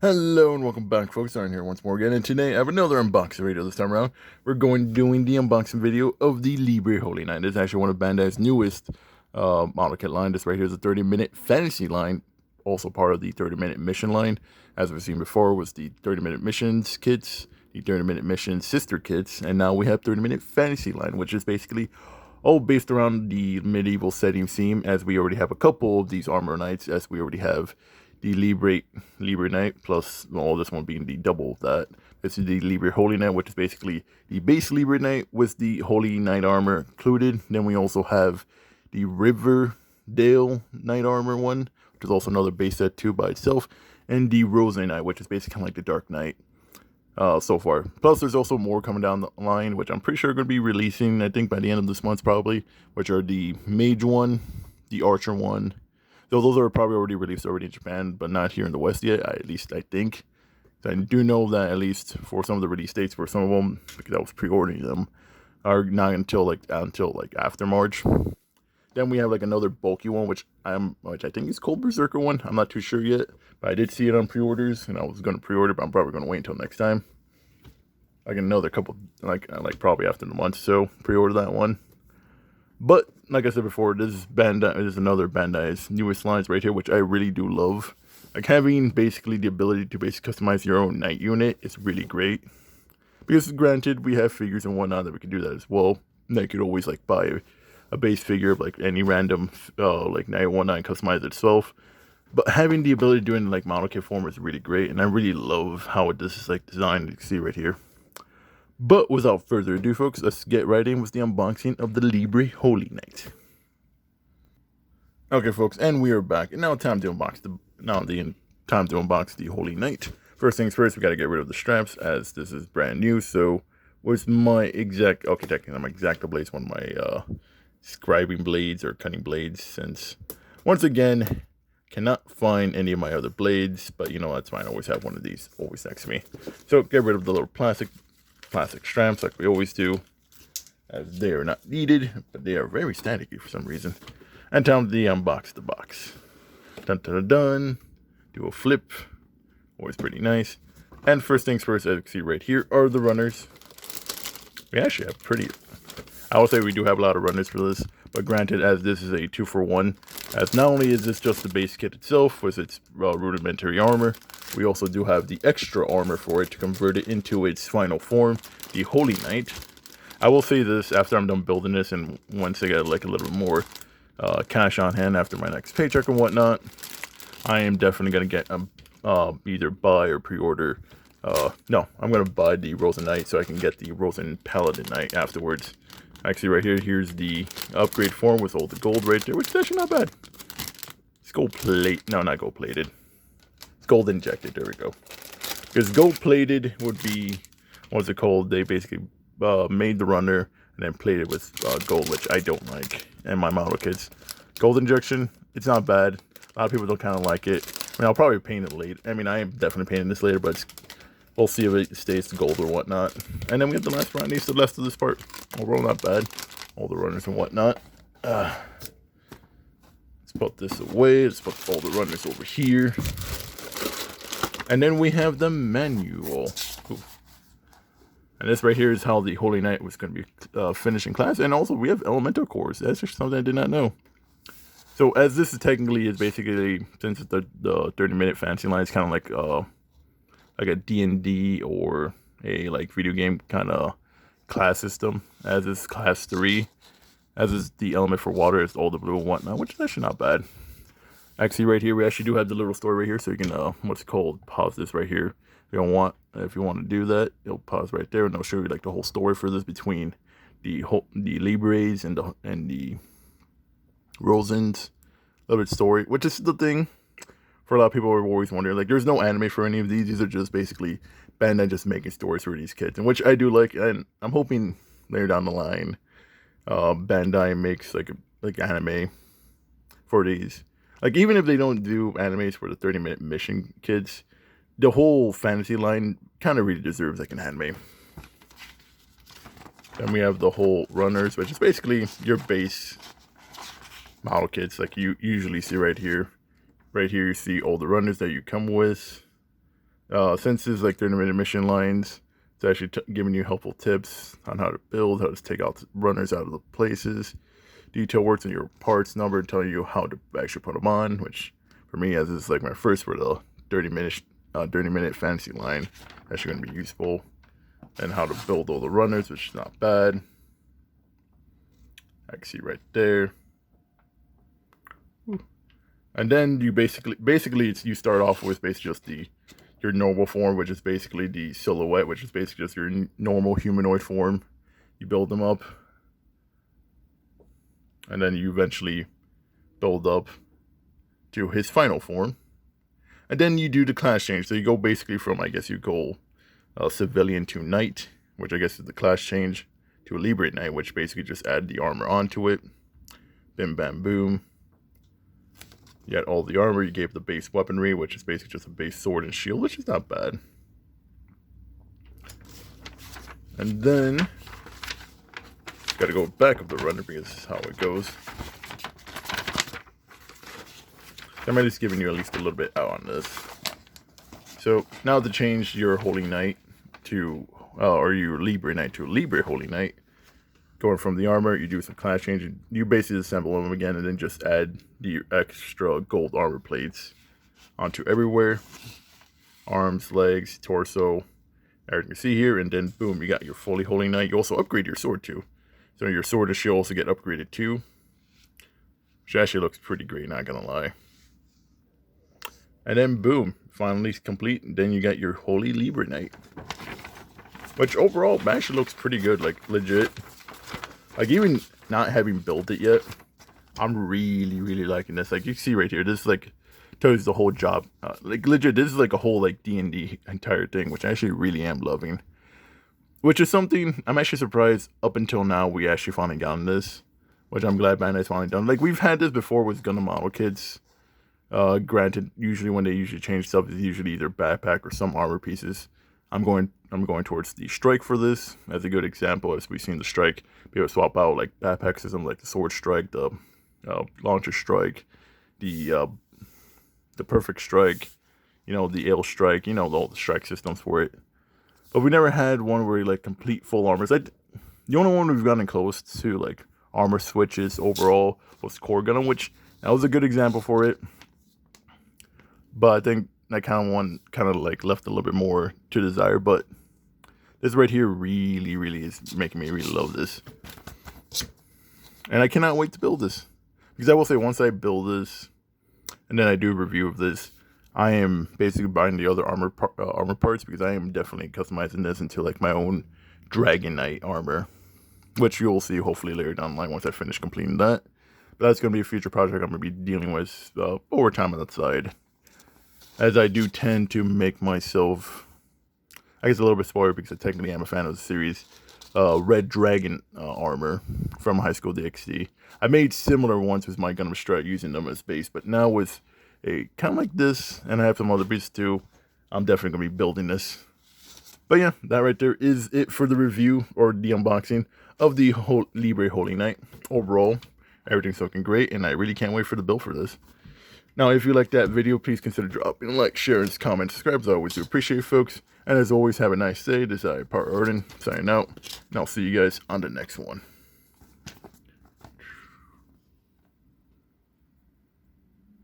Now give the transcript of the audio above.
Hello and welcome back, folks. Aaron here once more again, and today I have another unboxing video. This time around, we're doing the unboxing video of the Liber Holy Knight. This is actually one of Bandai's newest model kit line. This right here is a 30-minute fantasy line, also part of the 30-minute mission line. As we've seen before, was the 30-minute missions kits, the 30-minute mission sister kits, and now we have 30-minute fantasy line, which is basically all based around the medieval setting theme, as we already have a couple of these armor knights, as we already have the Liber Knight, plus all this one being the double of that. This is the Liber Holy Knight, which is basically the base Liber Knight with the Holy Knight armor included. Then we also have the Riverdale Knight armor one, which is also another base set too by itself, and the Rose Knight, which is basically kind of like the Dark Knight so far. Plus, there's also more coming down the line, which I'm pretty sure are going to be releasing, I think, by the end of this month probably, which are the Mage one, the Archer one. So those are probably already released in Japan, but not here in the West yet, at least I think. So I do know that at least for some of the release dates for some of them, because I was pre-ordering them, are not until after March. Then we have like another bulky one, which I think is called Berserker one. I'm not too sure yet, but I did see it on pre-orders, and I was going to pre-order, but I'm probably going to wait until next time. Like another couple, like probably after the month, so pre-order that one. But like I said before, this is another Bandai's newest lines right here, which I really do love. Like having basically the ability to basically customize your own knight unit is really great. Because granted, we have figures and whatnot that we can do that as well. And I could always like buy a base figure of like any random like knight whatnot and customize it itself. But having the ability to do it in like model kit form is really great, and I really love how this is like designed. You can see right here. But without further ado, folks, let's get right in with the unboxing of the Liber Holy Knight. Okay, folks, and we are back. And now time to unbox the Holy Knight. First things first, we got to get rid of the straps, as this is brand new. So, where's my technically my X-Acto blades, one of my scribing blades or cutting blades, since once again cannot find any of my other blades. But you know, that's fine. I always have one of these always next to me. So get rid of the little plastic straps like we always do, as they are not needed, but they are very staticky for some reason. And time to unbox the box. Dun dun dun dun. Do a flip. Always pretty nice. And first things first, as you can see right here, are the runners. We actually have I will say we do have a lot of runners for this, but granted, as this is a 2-for-1, as not only is this just the base kit itself with its rudimentary armor, we also do have the extra armor for it to convert it into its final form, the Holy Knight. I will say this after I'm done building this, and once I get like a little bit more cash on hand after my next paycheck and whatnot, I am definitely going to get either buy or pre-order. No, I'm going to buy the Rosen Knight so I can get the Rosen Paladin Knight afterwards. Actually, right here, here's the upgrade form with all the gold right there, which is actually not bad. It's gold plate. No, not gold plated. It's gold injected. There we go. Because gold plated would be, what's it called? They basically made the runner and then plated with gold, which I don't like. And my model kits. Gold injection, it's not bad. A lot of people don't kind of like it. I mean, I'll probably paint it later. I mean, I am definitely painting this later, but we'll see if it stays to gold or whatnot. And then we have the last round. The rest of this part. Overall, not bad. All the runners and whatnot. Let's put this away. Let's put all the runners over here. And then we have the manual. Ooh. And this right here is how the Holy Knight was going to be finished in class. And also, we have elemental cores. That's just something I did not know. So, as this is technically is basically, since it's the 30-minute fantasy line, it's kind of like a D&D or a like video game kind of class system, as is class 3, as is the element for water is all the blue and whatnot, which is actually not bad. Actually, right here we actually do have the little story right here, so you can what's it called, pause this right here if you want to do that. It'll pause right there, and it'll show you like the whole story for this between the Libres and the Rosens. A little bit story, which is the thing for a lot of people who are always wondering, like, there's no anime for any of these. These are just basically Bandai just making stories for these kids, and which I do like, and I'm hoping later down the line, Bandai makes like anime for these. Like, even if they don't do animes for the 30-minute mission kids, the whole fantasy line kind of really deserves like an anime. Then we have the whole runners, which is basically your base model kits, like you usually see right here. Right here, you see all the runners that you come with. Since it's like 30-minute mission lines, it's actually giving you helpful tips on how to build, how to take out runners out of the places. Detail works on your parts number, telling you how to actually put them on, which for me, as it's like my first for the 30-minute fantasy line, actually going to be useful. And how to build all the runners, which is not bad. I can see right there. And then you basically you start off with basically just your normal form, which is basically the silhouette, which is basically just your normal humanoid form. You build them up, and then you eventually build up to his final form. And then you do the class change. So you go basically from, I guess you go civilian to knight, which I guess is the class change, to a Liber knight, which basically just add the armor onto it. Bim bam boom. You got all the armor, you gave the base weaponry, which is basically just a base sword and shield, which is not bad. And then, gotta go back of the runner because this is how it goes. I'm at least giving you at least a little bit out on this. So, now to change your Holy Knight to, or your Liber Knight to a Liber Holy Knight, going from the armor, you do some class change. You basically assemble them again and then just add the extra gold armor plates onto everywhere. Arms, legs, torso, everything you see here. And then boom, you got your fully Holy Knight. You also upgrade your sword too. So your sword and shield also get upgraded too. Which actually looks pretty great, not gonna lie. And then boom, finally complete. And then you got your Holy Liber Knight. Which overall actually looks pretty good, like legit. Like, even not having built it yet, I'm really liking this. Like, you see right here, this like tells the whole job. Like, legit, this is like a whole like D&D entire thing, which I actually really am loving. Which is something I'm actually surprised up until now we actually finally gotten this, which I'm glad Bandai's finally done. Like, we've had this before with Gundam model kits. Granted, usually when they usually change stuff, it's usually either backpack or some armor pieces. I'm going towards the strike for this as a good example. As we've seen the strike, be able to swap out like backpack systems like the sword strike, the launcher strike, the perfect strike, you know, the ale strike, you know, all the strike systems for it. But we never had one where like complete full armors. The only one we've gotten close to like armor switches overall was Core Gundam, which that was a good example for it. But I think that kind of like left a little bit more to desire. But this right here really is making me really love this. And I cannot wait to build this. Because I will say, once I build this, and then I do a review of this, I am basically buying the other armor parts, because I am definitely customizing this into like my own Dragon Knight armor. Which you'll see hopefully later down the line once I finish completing that. But that's going to be a future project I'm going to be dealing with over time on that side. As I do tend to make myself, I guess, a little bit spoiled because I technically am a fan of the series, Red Dragon armor from High School DxD. I made similar ones with my Gundam Strat using them as base, but now with a kind of like this, and I have some other pieces too, I'm definitely going to be building this. But yeah, that right there is it for the review, or the unboxing, of the Liber Holy Knight. Overall, everything's looking great, and I really can't wait for the build for this. Now, if you like that video, please consider dropping a like, share, and comment, subscribe, as I always do appreciate it, folks. And as always, have a nice day. This is Part Arden, signing out, and I'll see you guys on the next one.